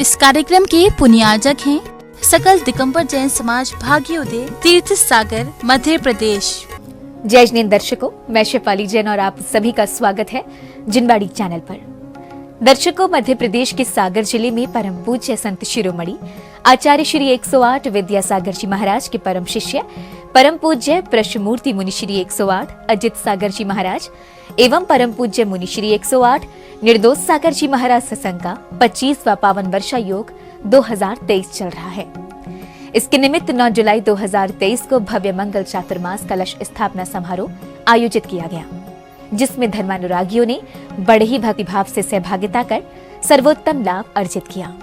इस कार्यक्रम के पुण्यार्जक हैं सकल दिगंबर जैन समाज भाग्योदय तीर्थ सागर मध्य प्रदेश। जय जिनेंद्र दर्शकों, मैं शेफाली जैन और आप सभी का स्वागत है जिनवाड़ी चैनल पर। दर्शकों, मध्य प्रदेश के सागर जिले में परम पूज्य संत शिरोमणि आचार्य श्री 108 विद्यासागर जी महाराज के परम शिष्य परम पूज्य प्रश्नमूर्ति मुनि श्री 108 अजित सागर जी महाराज एवं परम पूज्य मुनि श्री 108 निर्दोष सागर जी महाराज सत्संग का 25वां पावन वर्षा योग 2023 चल रहा है। इसके निमित्त 9 जुलाई 2023 को भव्य मंगल चातुर्मास कलश स्थापना समारोह आयोजित किया गया, जिसमें धर्मानुरागियों ने बड़े ही भक्तिभाव से सहभागिता कर सर्वोत्तम लाभ अर्जित किया।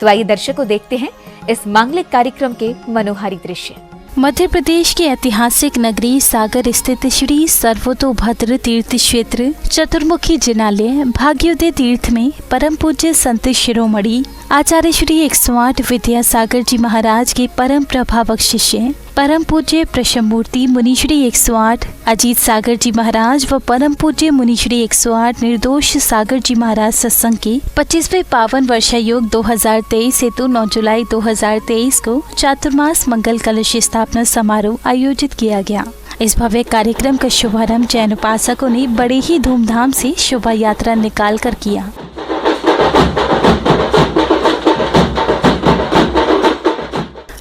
तो आइए दर्शकों देखते हैं इस मांगलिक कार्यक्रम के मनोहारी दृश्य। मध्य प्रदेश की ऐतिहासिक नगरी सागर स्थित श्री सर्वतोभद्र तीर्थ क्षेत्र चतुर्मुखी जिनालय भाग्योदय तीर्थ में परम पूज्य संत शिरोमणि आचार्य श्री 108 विद्यासागर जी महाराज के परम प्रभावक शिष्य परम पूज्य प्रश्नमूर्ति मुनि श्री 108 अजीत सागर जी महाराज व परम पूज्य मुनि श्री 108 निर्दोष सागर जी महाराज सत्संग के 25वें पावन वर्षा योग 2023 हेतु 9 जुलाई 2023 को चातुर्मास मंगल कलश स्थापना समारोह आयोजित किया गया। इस भव्य कार्यक्रम का शुभारंभ जैन उपासकों ने बड़े ही धूमधाम से शोभा यात्रा निकाल कर किया।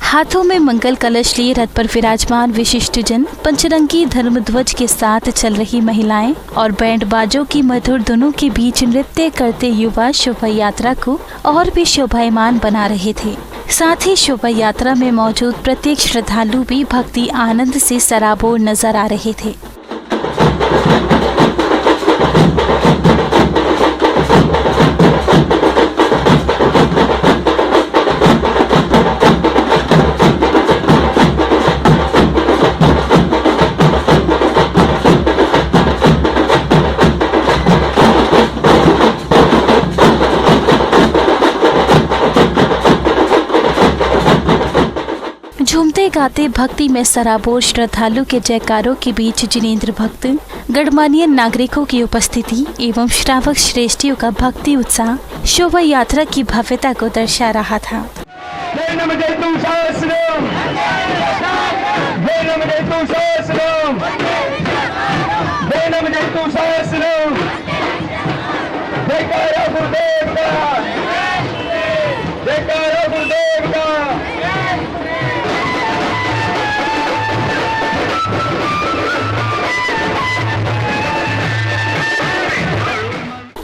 हाथों में मंगल कलश लिए रथ पर विराजमान विशिष्ट जन, पंचरंगी धर्मध्वज के साथ चल रही महिलाएं और बैंड बाजों की मधुर धुनों के बीच नृत्य करते युवा शोभा यात्रा को और भी शोभायमान बना रहे थे। साथ ही शोभा यात्रा में मौजूद प्रत्येक श्रद्धालु भी भक्ति आनंद से सराबोर नजर आ रहे थे। झूमते गाते भक्ति में सराबोर श्रद्धालु के जयकारों के बीच जिनेंद्र भक्त गणमान्य नागरिकों की उपस्थिति एवं श्रावक श्रेष्ठियों का भक्ति उत्साह शोभा यात्रा की भव्यता को दर्शा रहा था।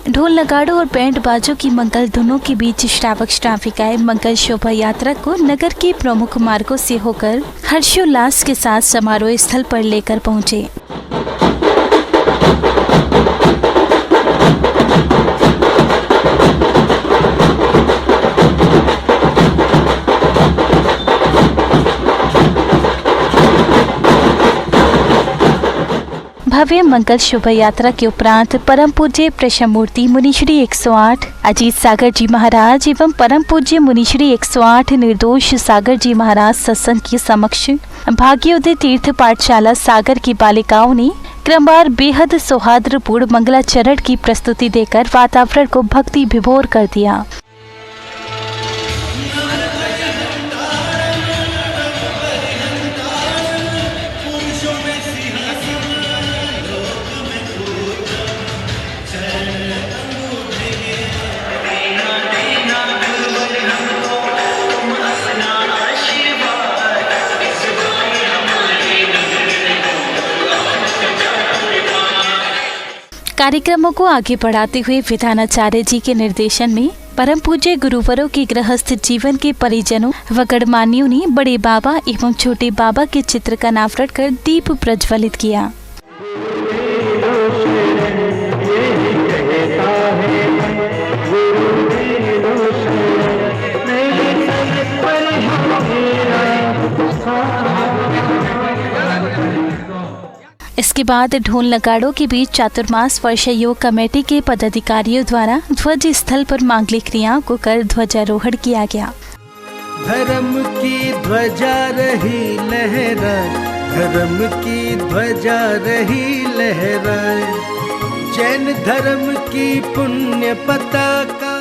ढोल नगाड़ों और बैंड बाजों की मंगल धुनों के बीच श्रावक श्राविकाएं मंगल शोभा यात्रा को नगर के प्रमुख मार्गों से होकर हर्षोल्लास के साथ समारोह स्थल पर लेकर पहुंचे। भव्य मंगल शोभा यात्रा के उपरांत परम पूज्य प्रश्नमूर्ति मुनि श्री 108 अजीत सागर जी महाराज एवं परम पूज्य मुनि श्री 108 निर्दोष सागर जी महाराज सत्संग के समक्ष भाग्योदय तीर्थ पाठशाला सागर की बालिकाओं ने क्रमवार बेहद सौहार्दपूर्ण मंगलाचरण की प्रस्तुति देकर वातावरण को भक्ति विभोर कर दिया। कार्यक्रमों को आगे बढ़ाते हुए विधानाचार्य जी के निर्देशन में परम पूज्य गुरुवरों के गृहस्थ जीवन के परिजनों व गणमान्यों ने बड़े बाबा एवं छोटे बाबा के चित्र का अनावरण कर दीप प्रज्वलित किया। इसके बाद ढोल नगाड़ों के बीच चातुर्मास वर्षा योग कमेटी के पदाधिकारियों द्वारा ध्वज स्थल पर मांगलिक क्रियाओं को कर ध्वजारोहण किया गया। धर्म की ध्वजा रही लहराए, धर्म की ध्वजा रही लहराए, जैन धर्म की पुण्य पताका।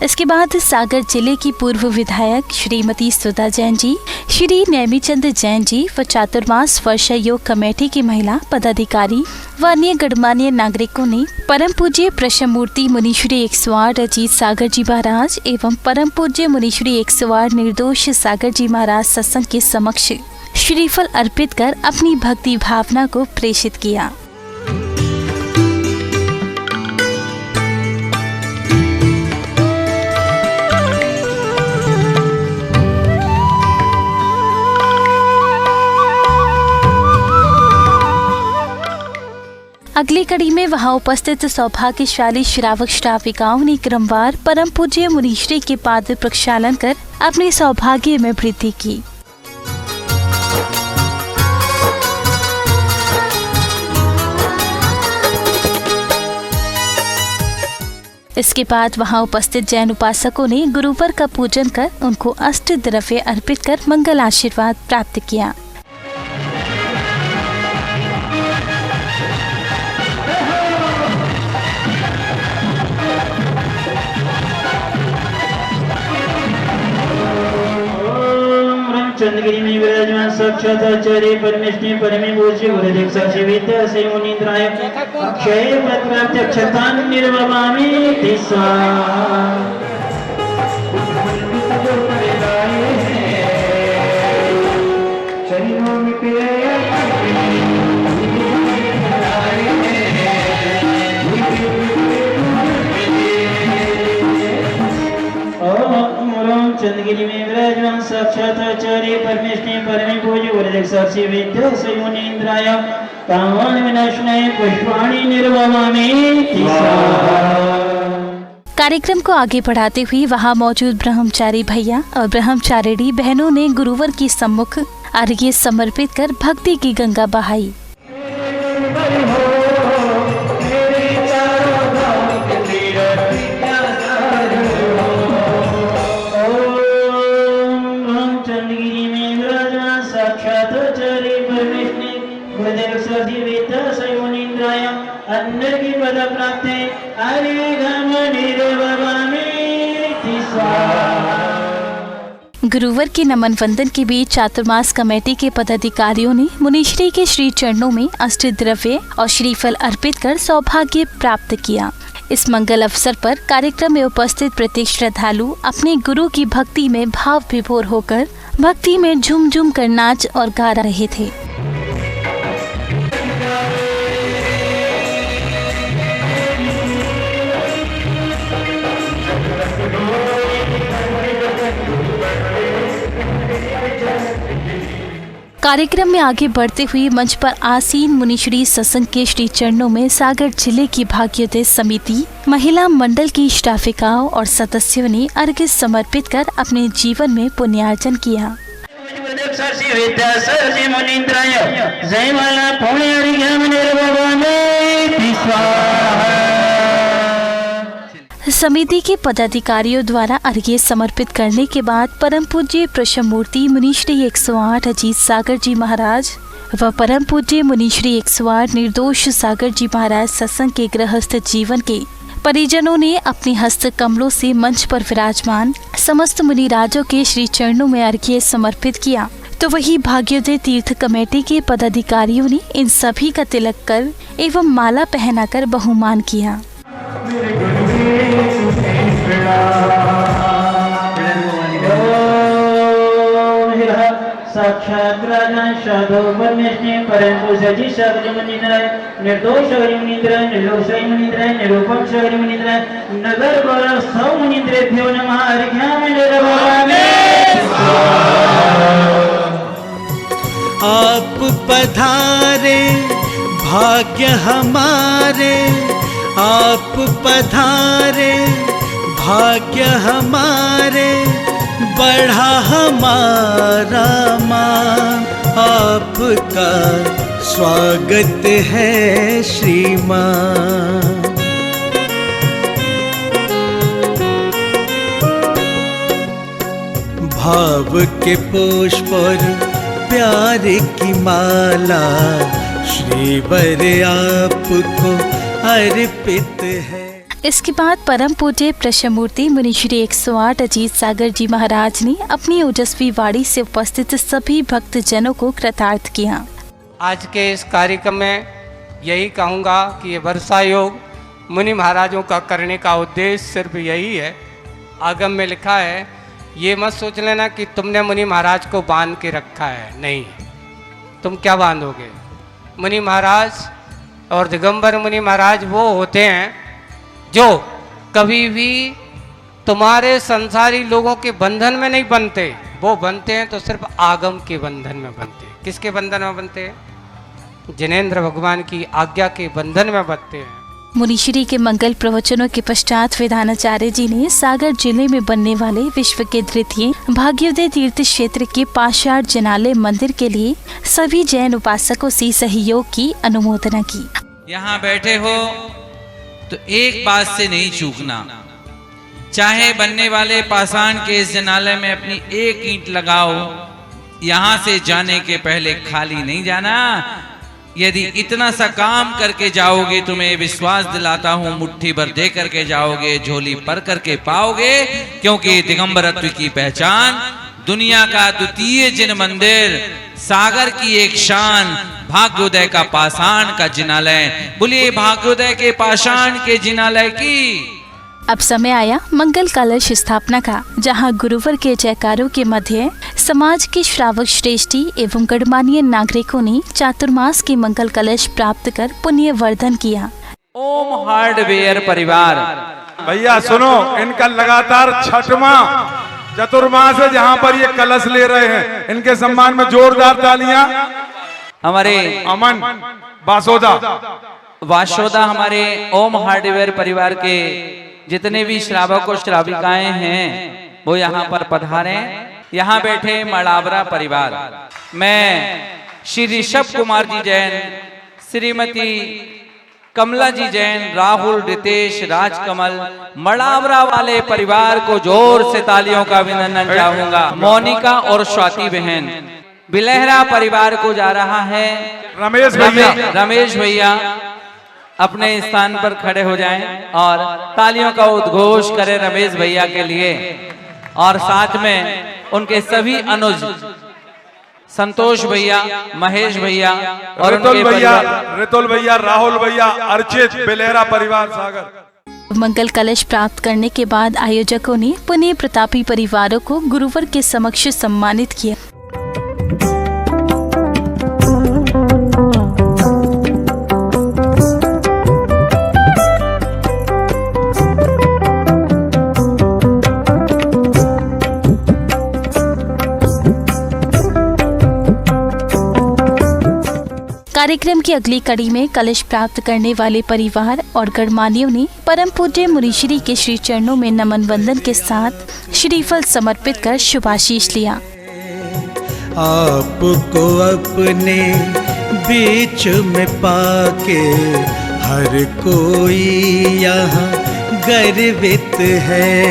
इसके बाद सागर जिले की पूर्व विधायक श्रीमती सुधा जैन जी, श्री नेमीचंद जैन जी व चातुर्मास वर्षा योग कमेटी की महिला पदाधिकारी व अन्य गणमान्य नागरिकों ने परम पूज्य प्रशमूर्ति मुनीश्री 108 अजीत सागर जी महाराज एवं परम पूज्य मुनीश्री 108 निर्दोष सागर जी महाराज सत्संग के समक्ष श्रीफल अर्पित कर अपनी भक्ति भावना को प्रेषित किया। अगली कड़ी में वहां उपस्थित सौभाग्यशाली श्रावक श्राविकाओं ने क्रमवार परम पूज्य मुनीश्री के पाद प्रक्षालन कर अपने सौभाग्य में वृद्धि की। इसके बाद वहां उपस्थित जैन उपासकों ने गुरुवर का पूजन कर उनको अष्ट द्रव्य अर्पित कर मंगल आशीर्वाद प्राप्त किया। चंद्रगिरी में विराजमान साक्षात आचार्य परमेष्टि परमे पूज्य गुरुदेव साक्षी विद्या से मुनीन्द्राय अक्षय पद प्राप्त अक्षतान निर्वमामि तिस्सा चंद्रगिरी में विराजमान साक्षात आचार्य परमेष्टि परमे पूज्य गुरुदेव साक्षी विद्या से मुनीन्द्राय कामान विनाशनाय पुष्पाणि निर्वमामि तिस्सा। कार्यक्रम को आगे बढ़ाते हुए वहां मौजूद ब्रह्मचारी भैया और ब्रह्मचारिणी बहनों ने गुरुवर की सम्मुख अर्घ्य समर्पित कर भक्ति की गंगा बहाई। गुरुवर के नमन वंदन के बीच चातुर्मास कमेटी के पदाधिकारियों ने मुनीश्री के श्री चरणों में अष्ट द्रव्य और श्रीफल अर्पित कर सौभाग्य प्राप्त किया। इस मंगल अवसर पर कार्यक्रम में उपस्थित प्रत्येक श्रद्धालु अपने गुरु की भक्ति में भाव विभोर होकर भक्ति में झूम झूम कर नाच और गा रहे थे। कार्यक्रम में आगे बढ़ते हुए मंच पर आसीन मुनीश्री सत्संग के श्री चरणों में सागर जिले की भाग्योदय समिति महिला मंडल की श्राविकाओं और सदस्यों ने अर्घ्य समर्पित कर अपने जीवन में पुण्यार्जन किया। समिति के पदाधिकारियों द्वारा अर्घ्य समर्पित करने के बाद परम पूज्य प्रशमूर्ति मुनीश्री 108 अजीत सागर जी महाराज व परम पूज्य मुनीश्री 108 निर्दोष सागर जी महाराज सत्संग के गृहस्थ जीवन के परिजनों ने अपने हस्त कमलों से मंच पर विराजमान समस्त मुनिराजों के श्री चरणों में अर्घ्य समर्पित किया। तो वही भाग्योदय तीर्थ कमेटी के पदाधिकारियों ने इन सभी का तिलक कर एवं माला पहनाकर बहुमान किया। साक्षात राजन साधु परमेष्टि परम पूज्य जी सागर मुनीन्द्राय निर्दोष मुनीन्द्राय निर्लोष मुनीन्द्राय निरूपम सागर मुनीन्द्राय नगर गौरव सौ मुनीन्द्रेभ्यो नमः अर्घ्यामि निर्वमामि। आप पधारे भाग्य हमारे, आप पधारे भाग्य हमारे, बढ़ा हमारा मान, आपका स्वागत है श्रीमान। भाव के पुष्प और प्यार की माला श्रीवर आपको अर्पित है। इसके बाद परम पूज्य प्रशमूर्ति मुनि श्री 108 अजीत सागर जी महाराज ने अपनी ओजस्वी वाणी से उपस्थित सभी भक्त जनों को कृतार्थ किया। आज के इस कार्यक्रम में यही कहूँगा कि ये वर्षा योग मुनि महाराजों का करने का उद्देश्य सिर्फ यही है। आगम में लिखा है, ये मत सोच लेना कि तुमने मुनि महाराज को बांध के रखा है। नहीं, तुम क्या बांधोगे। मुनि महाराज और दिगंबर मुनि महाराज वो होते हैं जो कभी भी तुम्हारे संसारी लोगों के बंधन में नहीं बनते। वो बनते हैं तो सिर्फ आगम के बंधन में बनते हैं। किसके बंधन में बनते हैं? जिनेंद्र भगवान की आज्ञा के बंधन में बनते हैं। मुनिश्री के मंगल प्रवचनों के पश्चात विधानाचार्य जी ने सागर जिले में बनने वाले विश्व के द्वितीय भाग्योदय तीर्थ क्षेत्र के पाषाण जनालय मंदिर के लिए सभी जैन उपासकों से सहयोग की अनुमोदना की। यहाँ बैठे हो तो एक बात से नहीं चूकना, चाहे बनने वाले पाषाण के इस जनालय में अपनी एक ईंट लगाओ, यहाँ से जाने के पहले खाली नहीं जाना। यदि इतना सा काम करके जाओगे, तुम्हें विश्वास दिलाता हूँ मुट्ठी भर दे करके जाओगे, झोली पर करके पाओगे। क्योंकि दिगंबरत्व की पहचान, दुनिया का द्वितीय जिन मंदिर, सागर की एक शान, भाग्योदय का पाषाण का जिनालय। बोलिए भाग्योदय के पाषाण के जिनालय की। अब समय आया मंगल कलश स्थापना का, जहां गुरुवर के जयकारों के मध्य समाज के श्रावक श्रेष्ठी एवं गणमान्य नागरिकों ने चातुर्मास के मंगल कलश प्राप्त कर पुण्य वर्धन किया। ओम हार्डवेयर परिवार, भैया सुनो, इनका लगातार 6वां चतुर्मास है जहां पर ये कलश ले रहे हैं। इनके सम्मान में जोरदार तालियां। हमारे अमन वाशोदा हमारे ओम हार्डवेयर परिवार के जितने भी श्रावक और श्राविकाएं हैं वो यहाँ पर पधारे। यहाँ बैठे मड़ावरा परिवार, मैं श्री ऋषभ कुमार जी जैन, श्रीमती कमला जी जैन, राहुल, रितेश, राजकमल, मड़ावरा वाले परिवार को जोर से तालियों का अभिनंदन चाहूंगा। मोनिका और स्वाति बहन, बिलहरा परिवार को जा रहा है रमेश भैया अपने स्थान पर खड़े हो जाएं और तालियों का उद्घोष करें रमेश भैया के लिए। और साथ में उनके सभी अनुज, संतोष भैया, महेश भैया और रितुल भैया, राहुल भैया, अर्चित, बिलहरा परिवार सागर। मंगल कलश प्राप्त करने के बाद आयोजकों ने पुण्य प्रतापी परिवारों को गुरुवर के समक्ष सम्मानित किया। कार्यक्रम की अगली कड़ी में कलश प्राप्त करने वाले परिवार और गणमान्यों ने परम पूज्य मुनिश्री के श्री चरणों में नमन वंदन के साथ श्रीफल समर्पित कर शुभाशीष लिया। आपको अपने बीच में पाके हर कोई यहाँ गर्वित है।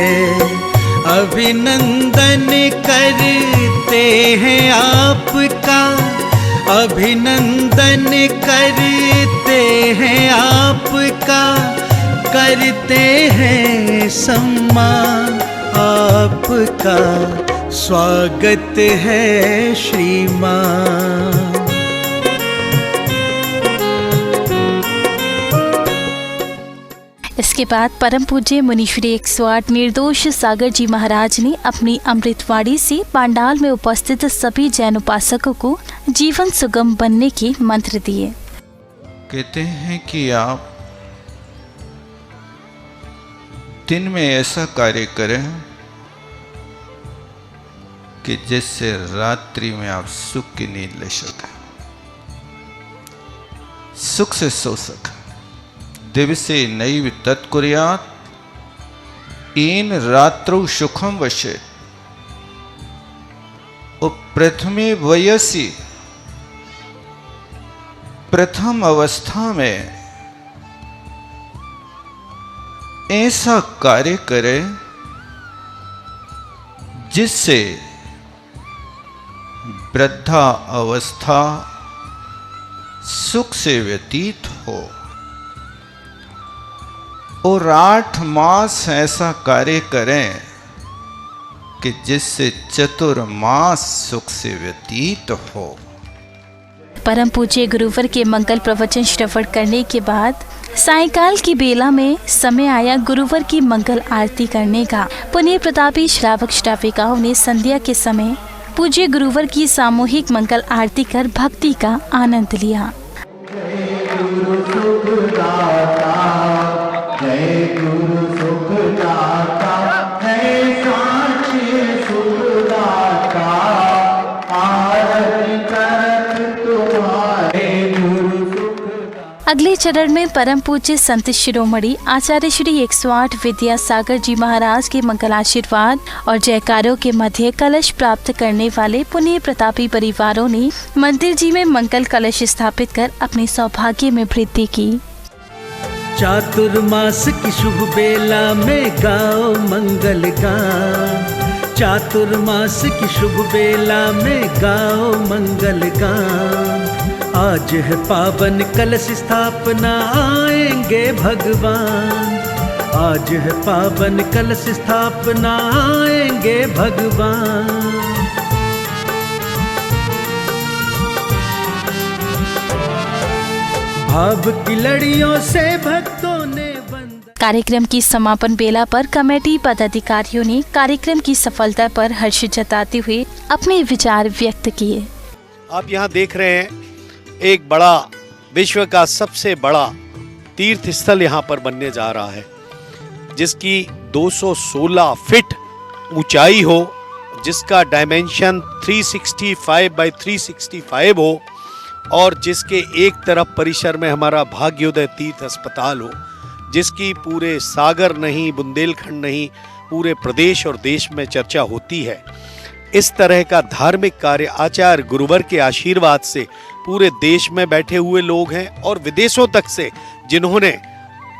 अभिनंदन करते हैं आपका, अभिनंदन करते हैं आपका, करते हैं सम्मान आपका, स्वागत है श्रीमान। इसके बाद परम पूज्य मुनिश्री 108 निर्दोष सागर जी महाराज ने अपनी अमृतवाणी से पांडाल में उपस्थित सभी जैन उपासकों को जीवन सुगम बनने के मंत्र दिए। कहते हैं कि आप दिन में ऐसा कार्य करें कि जिससे रात्रि में आप सुख की नींद ले सकें, सुख से सो सकें। दिवसे नैव तत्कुर्यात् येन रात्रौ सुखम वशेत्। प्रथमे वयसी, प्रथम अवस्था में ऐसा कार्य करें जिससे वृद्धा अवस्था सुख से व्यतीत हो। और 8 मास ऐसा कार्य करें कि जिससे चतुर्मास सुख से व्यतीत हो। परम पूज्य गुरुवर के मंगल प्रवचन श्रवण करने के बाद सायंकाल की बेला में समय आया गुरुवर की मंगल आरती करने का। पुण्य प्रतापी श्रावक श्राविकाओं ने संध्या के समय पूज्य गुरुवर की सामूहिक मंगल आरती कर भक्ति का आनंद लिया। अगले चरण में परम पूज्य संत शिरोमणि आचार्य श्री 108 विद्यासागर जी महाराज के मंगल आशीर्वाद और जयकारों के मध्य कलश प्राप्त करने वाले पुण्य प्रतापी परिवारों ने मंदिर जी में मंगल कलश स्थापित कर अपने सौभाग्य में वृद्धि की। चातुर्मास की शुभ बेला में गाओ मंगल गान, चातुर्मास की शुभ बेला में गाओ मंगल गान। आज है पावन कलश स्थापना आएंगे भगवान, आज है पावन कलश स्थापना आएंगे भगवान। भाव की लड़ियों से भक्तों ने कार्यक्रम की समापन बेला पर कमेटी पदाधिकारियों ने कार्यक्रम की सफलता पर हर्ष जताते हुए अपने विचार व्यक्त किए। आप यहाँ देख रहे हैं एक बड़ा विश्व का सबसे बड़ा तीर्थ स्थल यहाँ पर बनने जा रहा है, जिसकी 216 फीट ऊंचाई हो, जिसका डायमेंशन 365 बाय 365 हो और जिसके एक तरफ परिसर में हमारा भाग्योदय तीर्थ अस्पताल हो, जिसकी पूरे सागर नहीं, बुंदेलखंड नहीं, पूरे प्रदेश और देश में चर्चा होती है। इस तरह का धार्मिक कार्य आचार्य गुरुवर के आशीर्वाद से पूरे देश में बैठे हुए लोग हैं और विदेशों तक से जिन्होंने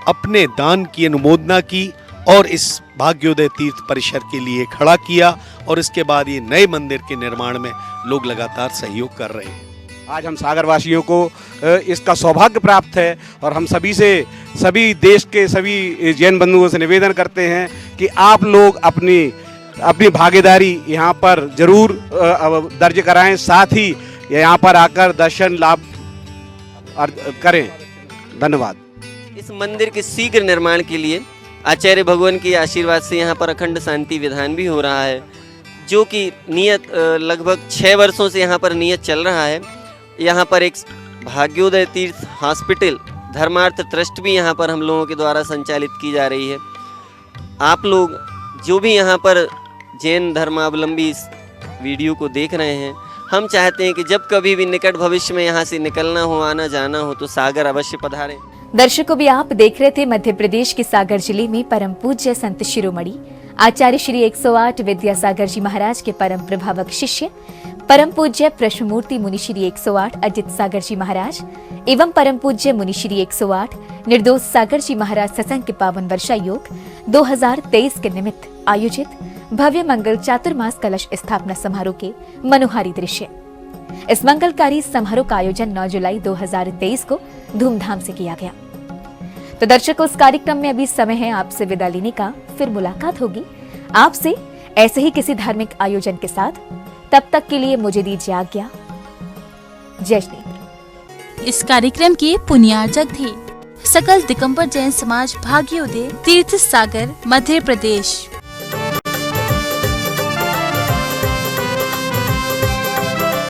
अपने दान की अनुमोदना की और इस भाग्योदय तीर्थ परिसर के लिए खड़ा किया और इसके बाद ये नए मंदिर के निर्माण में लोग लगातार सहयोग कर रहे हैं। आज हम सागर वासियों को इसका सौभाग्य प्राप्त है और हम सभी देश के सभी जैन बंधुओं से निवेदन करते हैं कि आप लोग अपनी भागीदारी यहाँ पर जरूर दर्ज कराएं, साथ ही यहाँ पर आकर दर्शन लाभ करें। धन्यवाद। इस मंदिर के शीघ्र निर्माण के लिए आचार्य भगवान के आशीर्वाद से यहाँ पर अखंड शांति विधान भी हो रहा है, जो कि नियत लगभग 6 वर्षों से यहाँ पर नियत चल रहा है। यहाँ पर एक भाग्योदय तीर्थ हॉस्पिटल धर्मार्थ ट्रस्ट भी यहाँ पर हम लोगों के द्वारा संचालित की जा रही है। आप लोग जो भी यहाँ पर जैन धर्मावलंबी इस वीडियो को देख रहे हैं, हम चाहते हैं कि जब कभी भी निकट भविष्य में यहाँ से निकलना हो, आना जाना हो, तो सागर अवश्य पधारें। दर्शकों, भी आप देख रहे थे मध्य प्रदेश के सागर जिले में परम पूज्य संत शिरोमणि आचार्य श्री 108 विद्यासागर जी महाराज के परम प्रभावक शिष्य परम पूज्य प्रश्नमूर्ति मुनि श्री 108 अजित सागर जी महाराज एवं परम पूज्य मुनि श्री 108 निर्दोष सागर जी महाराज सत्संग के पावन वर्षा योग 2023 के निमित्त आयोजित भव्य मंगल चातुर्मास कलश स्थापना समारोह के मनोहारी दृश्य। इस मंगलकारी समारोह का आयोजन 9 जुलाई 2023 को धूमधाम से किया गया। तो दर्शकों, इस कार्यक्रम में अभी समय है आपसे विदा लेने का, फिर मुलाकात होगी आपसे ऐसे ही किसी धार्मिक आयोजन के साथ। तब तक के लिए मुझे दीजिए आज्ञा। जय श्री। इस कार्यक्रम के पुण्यार्जक थे सकल दिगंबर जैन समाज भाग्योदय तीर्थ सागर मध्य प्रदेश।